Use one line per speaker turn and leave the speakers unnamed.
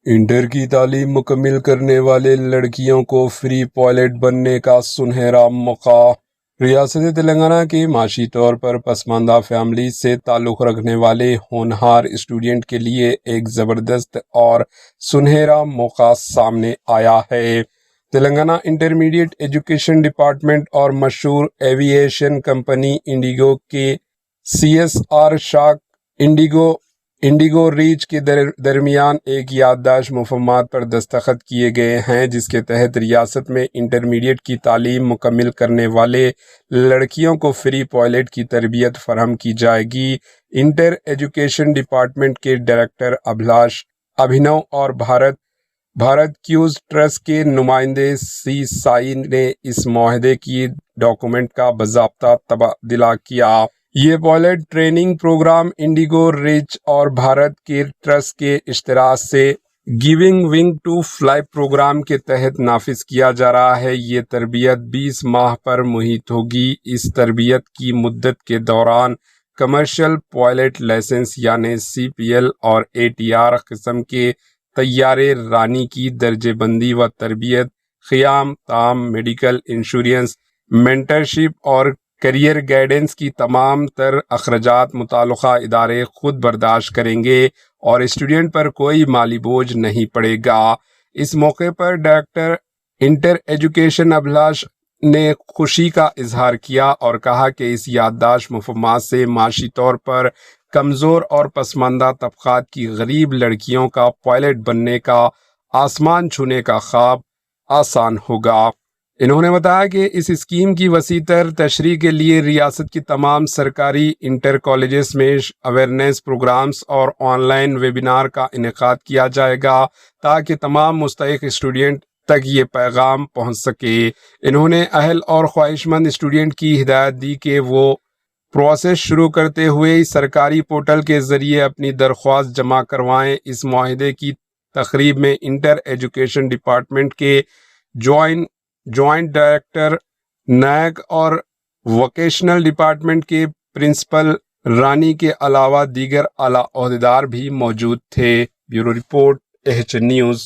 Inter کی تعلیم مکمل کرنے والے لڑکیوں کو فری پائلٹ بننے کا سنہرا موقع۔ ریاست تلنگانہ کے معاشی طور پر پسماندہ فیملی سے تعلق رکھنے والے ہونہار اسٹوڈنٹ کے لیے ایک زبردست اور سنہرا موقع سامنے آیا ہے۔ تلنگانہ انٹرمیڈیٹ ایجوکیشن ڈپارٹمنٹ اور مشہور ایوییشن کمپنی انڈیگو کے CSR شاک انڈیگو ریچ کے درمیان ایک یادداشت مفاہمات پر دستخط کیے گئے ہیں، جس کے تحت ریاست میں انٹرمیڈیٹ کی تعلیم مکمل کرنے والے لڑکیوں کو فری پائلٹ کی تربیت فراہم کی جائے گی۔ انٹر ایجوکیشن ڈپارٹمنٹ کے ڈائریکٹر ابھینو اور بھارت کیوز ٹرسٹ کے نمائندے سی سائی نے اس معاہدے کی ڈاکومنٹ کا باضابطہ تبادلہ کیا۔ یہ pilot training program IndiGo Reach اور بھارت کے ٹرسٹ کے اشتراک سے giving wing to fly program کے تحت نافذ کیا جا رہا ہے۔ یہ تربیت 20 ماہ پر محیط ہوگی۔ اس تربیت کی مدت کے دوران کمرشل پائلٹ لائسنس یعنی CPL اور ATR قسم کے طیارے رانی کی درجہ بندی و تربیت، قیام، تام، میڈیکل انشورنس، مینٹرشپ اور کیریئر گائیڈنس کی تمام تر اخراجات متعلقہ ادارے خود برداشت کریں گے اور اسٹوڈنٹ پر کوئی مالی بوجھ نہیں پڑے گا۔ اس موقع پر ڈائریکٹر انٹر ایجوکیشن ابھلاش نے خوشی کا اظہار کیا اور کہا کہ اس یادداشت مفاہمات سے معاشی طور پر کمزور اور پسماندہ طبقات کی غریب لڑکیوں کا پائلٹ بننے کا آسمان چھونے کا خواب آسان ہوگا۔ انہوں نے بتایا کہ اس اسکیم کی وسیع تر تشریح کے لیے ریاست کی تمام سرکاری انٹر کالجز میں اویئرنیس پروگرامز اور آن لائن ویبینار کا انعقاد کیا جائے گا تاکہ تمام مستحق اسٹوڈنٹ تک یہ پیغام پہنچ سکے۔ انہوں نے اہل اور خواہش مند اسٹوڈنٹ کی ہدایت دی کہ وہ پروسیس شروع کرتے ہوئے سرکاری پورٹل کے ذریعے اپنی درخواست جمع کروائیں۔ اس معاہدے کی تقریب میں انٹر ایجوکیشن ڈپارٹمنٹ کے جوائنٹ ڈائریکٹر نیک اور ووکیشنل ڈپارٹمنٹ کے پرنسپل رانی کے علاوہ دیگر اعلیٰ عہدیدار بھی موجود تھے۔ Bureau report AHN news.